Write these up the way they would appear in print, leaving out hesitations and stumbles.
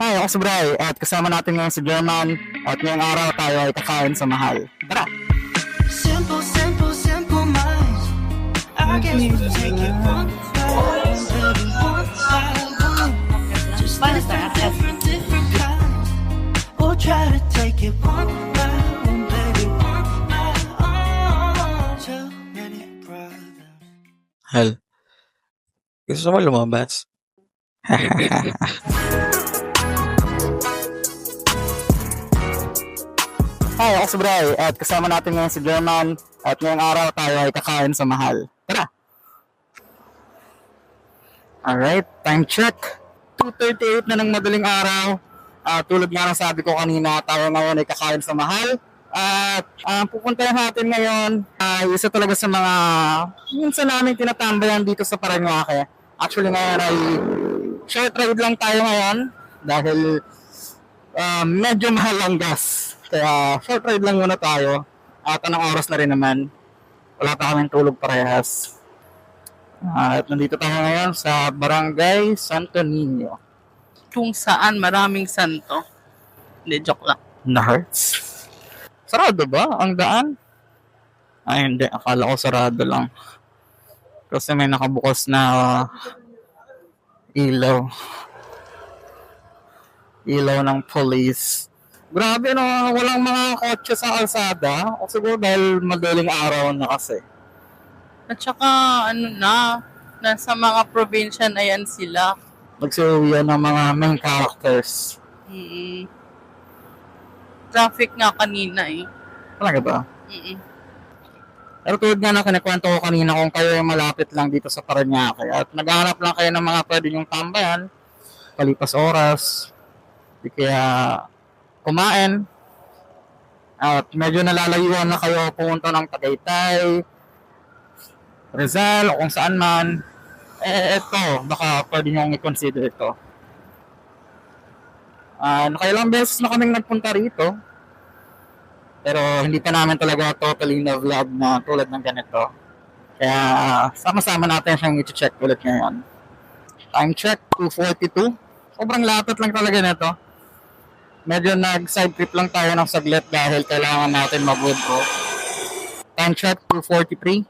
Hi, ako si Bray at kasama natin ngayon si German at ngayong araw tayo ay kakain sa mahal. Tara! Simple, simple, simple minds. I guess we'll take it one by one, baby, one by one. Just different kinds. We'll try to take it one by one, baby, one by one. Too many problems. Hal, gusto mo lumabas? Hi, ako si Bray at kasama natin ngayon si German at ngayong araw tayo ay kakain sa mahal. Tara! Alright, time check. 2:38 na ng madaling araw. Tulad nga ng sabi ko kanina, tayo ngayon ay kakain sa mahal. At pupuntahan natin ngayon ay isa talaga sa mga minsan namin tinatambayan dito sa Parañaque. Actually ngayon ay short ride lang tayo ngayon dahil medyo mahal ang gas. Kaya short ride lang muna tayo. At anong oras na rin naman. Wala pa kaming tulog parehas. At nandito tayo ngayon sa Barangay Santo Niño. Kung saan maraming santo. Hindi, joke lang. Na-hurts. Sarado ba ang daan? Ay hindi, akala ko sarado lang. Kasi may nakabukas na ilaw. Ilaw ng police. Grabe no, walang mga kotse sa kalsada. O siguro dahil madaling araw na kasi. At saka, nasa mga probinsya na yan sila. Nagsuwian ng mga main characters. Mm-mm. Traffic nga kanina eh. Talaga ba? Mm-mm. Pero tulad nga na kinikwento ko kanina kung kayo ay malapit lang dito sa Parañaque at naghahanap lang kayo ng mga pwede nyong tambayan, palipas oras, di kaya kumain, at medyo nalalayuan na kayo pumunta ng Tagaytay, Rizal o kung saan man, eto, baka pwede nyong i-consider ito. Nakailang beses na kaming nagpunta rito. Pero hindi pa namin talaga totally na-vlog na tulad ng ganito. Kaya sama-sama natin siyang i-check ulit ngayon. Time check, 2:42. Sobrang lapit lang talaga nito. Medyo nag-side trip lang tayo ng saglit dahil kailangan natin mag-withdraw. Time check, 2:43.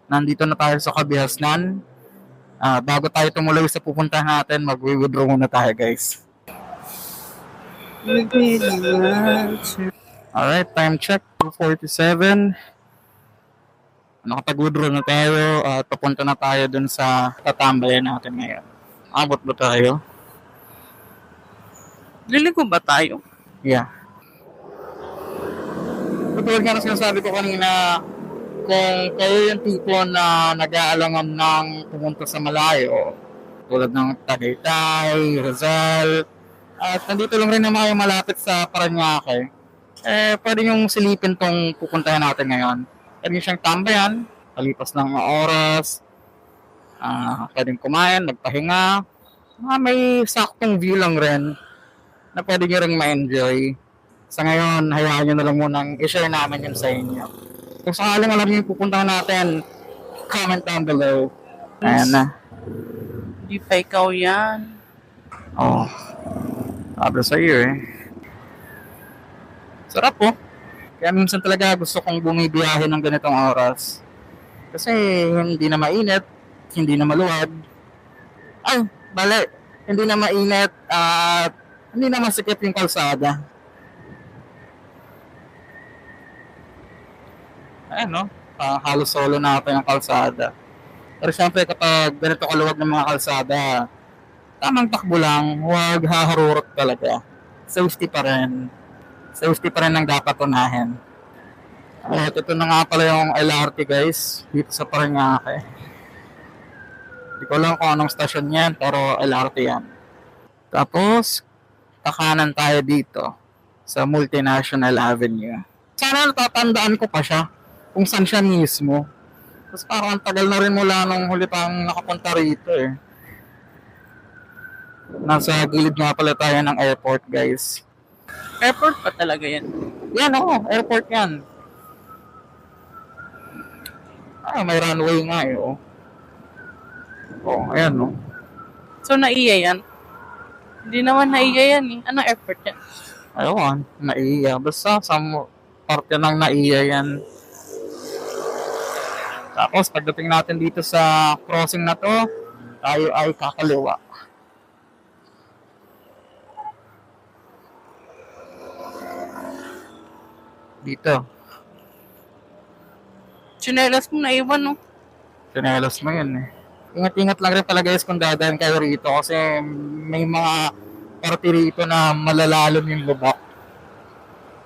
Nandito na tayo sa Kabihasnan. Bago tayo tumuloy sa pupuntahan natin, mag-withdraw muna tayo guys. Alright, time check, 2:47. Nakapag-withdraw na tayo at papunta na tayo dun sa tatambayan natin ngayon. Abot ba tayo? Liliko ba tayo? Yeah. Tulad nga na sinasabi ko kanina, kung kayo yung tipo na nag-aalangan ng pumunta sa malayo, tulad ng Tagaytay, Rizal, at nandito lang rin naman yung malapit sa Parañaque, pwede yung silipin tong pupuntahan natin ngayon. Pwede yung siyang tambayan, palipas ng oras, pwedeng kumain, magpahinga, may saktong view lang rin na pwede nyo rin ma-enjoy. Sa ngayon, hayaan nyo na lang munang i-share namin yun sa inyo. Kung sakaling alam nyo yung pupuntahan natin, comment down below. Ayan na. Di pa ikaw yan. Oh, sabi sa iyo eh. Sarap po. Kaya minsan talaga gusto kong bumibiyahe ng ganitong oras. Kasi hindi na mainit, hindi na maluwag. Ay, bale, hindi na mainit at hindi na masikip yung kalsada. Ayan no, halos solo natin ang kalsada. Pero syempre kapag ganito kaluwag ng mga kalsada, tamang takbo lang, huwag haharurot talaga. Safety pa rin. Safety pa rin ang dapat unahin. Ito na nga pala yung LRT guys, dito sa Parañaque. Hindi ko lang kung anong stasyon yan, pero LRT yan. Tapos, kakanan tayo dito sa Multinational Avenue. Sana natatandaan ko pa siya kung saan siya mismo. Tapos parang ang tagal na rin mula nung huli pang nakapunta rito eh. Nasa gilid nga pala tayo ng airport guys. Airport pa talaga yan. Yan oo, airport yan. May runway nga eh oh. Oh, ayan no. So, naiya yan. Hindi naman naiya yan eh. Anong effort yan? Ayun, naiya. Basta sa parte ng naiya yan. Tapos pagdating natin dito sa crossing na to, tayo ay kakaliwa. Dito. Chinelas mo naiwan no? Sinelos mo yun eh. Ingat-ingat lang rin pala guys kung dadaan kayo rito kasi may mga parte rito na malalalom yung bubak.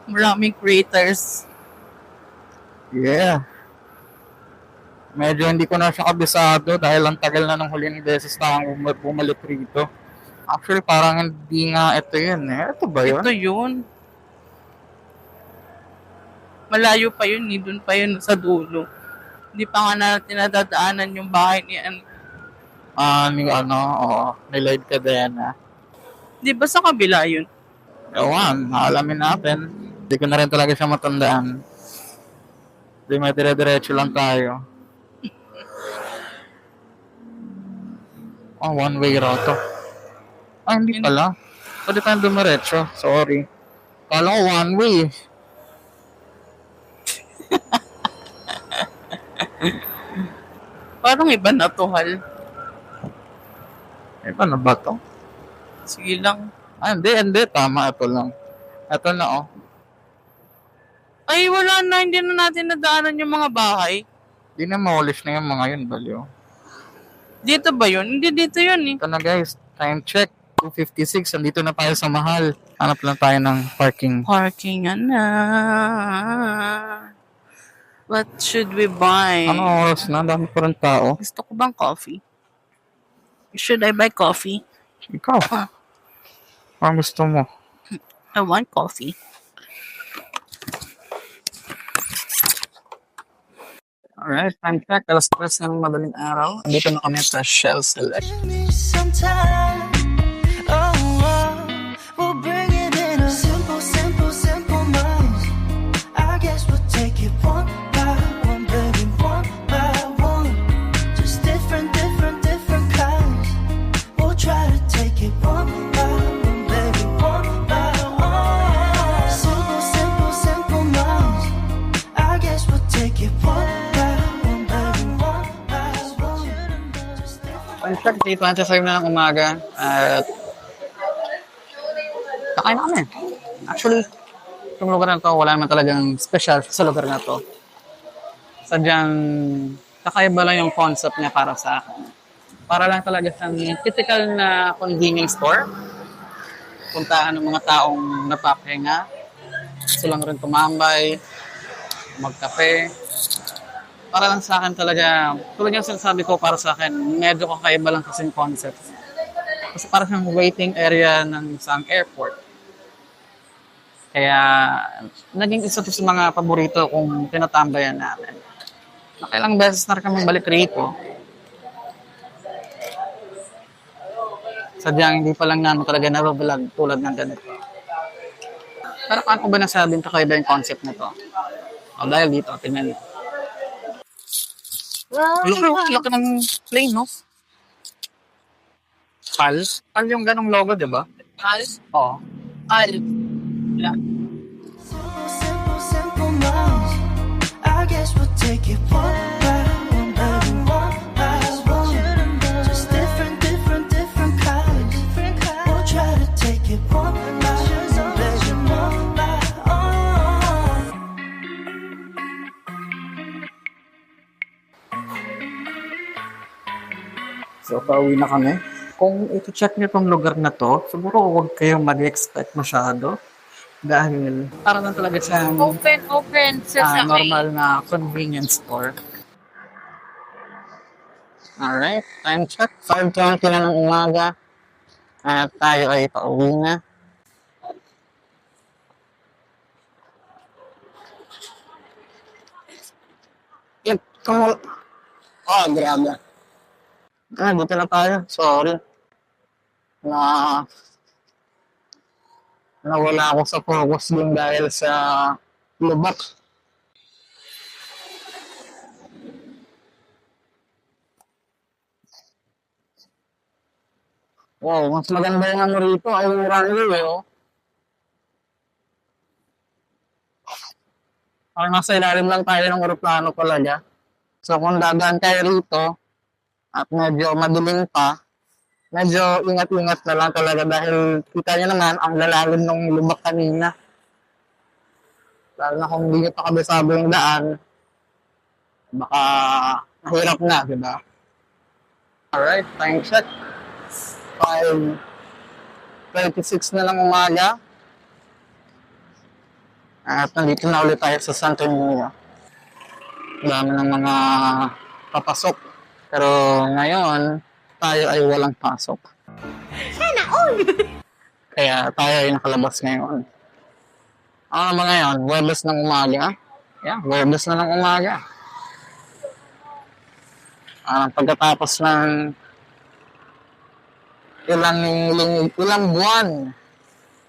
Maraming creators. Yeah. Medyo hindi ko na siya kabisado dahil ang tagal na ng huling beses na akong bumalik rito. Actually, parang hindi nga ito yun eh. Ito ba yun? Ito yun. Malayo pa yun, doon pa yun sa dulo. Hindi pa nga natin nadadaanan yung bahay ni Ni ano, oo. Ni Lloyd Cadena. Di ba sa kabila yun? Ewan, alamin natin. Hindi ko na rin talaga siya matandaan. Hindi, may dire-diretso lang tayo. Oh, one way raw to. Hindi pala. Pwede tayong dumiretso. Sorry. Kala ko one way. Parang iba na to, Hal. Paano ba to? Sige lang. Hindi. Tama, ito lang. Ito na, oh. Ay, wala na. Hindi na natin nadaanan yung mga bahay. Hindi na maulis na yung mga yun, baliw. Dito ba yun? Hindi dito yun eh. Ito na guys, time check. 2:56, andito na tayo sa mahal. Hanap lang tayo ng parking. Parking na. What should we buy? Ano oras na? Dami pa rin tao. Gusto ko bang coffee? Should I buy coffee? Ikaw. Parang gusto mo. I want coffee. Alright, time check. Alas 3 ng madaling araw. Andito na kami sa Shell Select. Give me some time. Oh, oh, we'll bring it in a simple minds. I guess we'll take it one by one, baby, one by one. Just different kinds. We'll try to take it one by one, baby, one by one. Simple minds. I guess we'll take it one by one, baby, one by one. Just different. Time check, 3:25 na ng umaga. At kakain na kami. Actually, itong lugar na to, wala naman talagang special sa lugar na to. Sadyang kakaiba lang yung concept niya para sa akin. Para lang talaga siyang typical na convenience store. Puntahan ng mga taong napapahinga. Gusto lang rin tumambay, magkape. Para lang sa akin talaga, tulad yung sinasabi ko para sa akin, medyo kakaiba lang kasing concept. Kasi parang siyang waiting area ng isang airport. Kaya, naging isa to sa mga paborito kung tinatambayan namin. Nakailang beses na rin kami balik rito. Sadyang hindi pa lang namin talaga nababalag tulad ng ganito. Pero paano ko ba nasabing kakaiba yung concept na to? O dahil dito, tingnan niyo. Laki ng plane, no? PAL? PAL yung ganong logo, di ba? Hal? Oo. Hal. Yeah. Simple minds. I guess we'll take it one by one, baby, one by one. Just different kinds. We'll try to take it one by one, baby, one by one. So, pauwi na kami. Kung ito-check niyo tong lugar na to, siguro huwag kayong mag-expect masyado. Dahil para lang talaga siyang Open. normal na convenience store. Alright, time check. 5:20 na ng umaga. At tayo ay pauwi na. Yan, grabe. Buti na tayo. Sorry. Nawala ako sa focus din dahil sa lubak. Wow, mas maganda yung ano rito. Ay, yung runway, oh. Parang nasa ilalim lang tayo ng aeroplano talaga. So, kung dadaan kayo rito, at medyo madilim pa, medyo ingat-ingat na lang talaga dahil kita nyo naman ang lalalim ng lubak kanina. Lalo na kung hindi nyo pa kabisado yung daan, baka mahirap na, di ba? Alright, time check. 5:26 na lang umaga. At nandito na ulit tayo sa Santo Niño. Dami ng mga papasok. Pero ngayon, tayo ay walang pasok. Sana all! Kaya tayo ay nakalabas ngayon. Ano naman ngayon? Huwebes ng umaga? Yeah, Huwebes na ng umaga. Pagkatapos ng ilang buwan,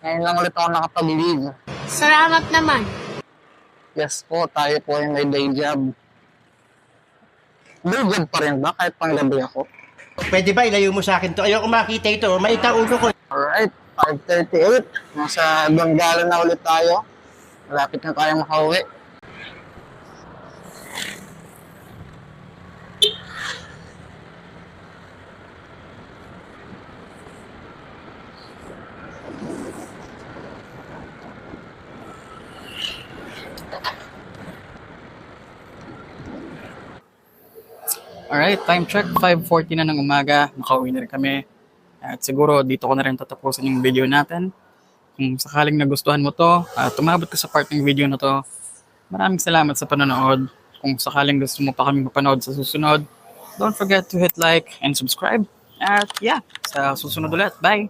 ngayon lang ulit ako nakapag-leave. Salamat naman. Yes po, tayo po ay may day job. Day job pa rin ba? Kahit panggabi ako. Pwede ba ilayo mo sa akin to? Ayoko makita ito. Maita ulo ko. Alright, 5:38. Nasa Donggala na ulit tayo. Malapit na tayong makauwi. Alright, time check, 5:40 na ng umaga, nakauwi na rin kami. At siguro dito ko na rin tatapusin yung video natin. Kung sakaling nagustuhan mo to, at tumabot ka sa part ng video na to, maraming salamat sa panonood. Kung sakaling gusto mo pa kami mapanood sa susunod, don't forget to hit like and subscribe. At yeah, sa susunod ulit, bye!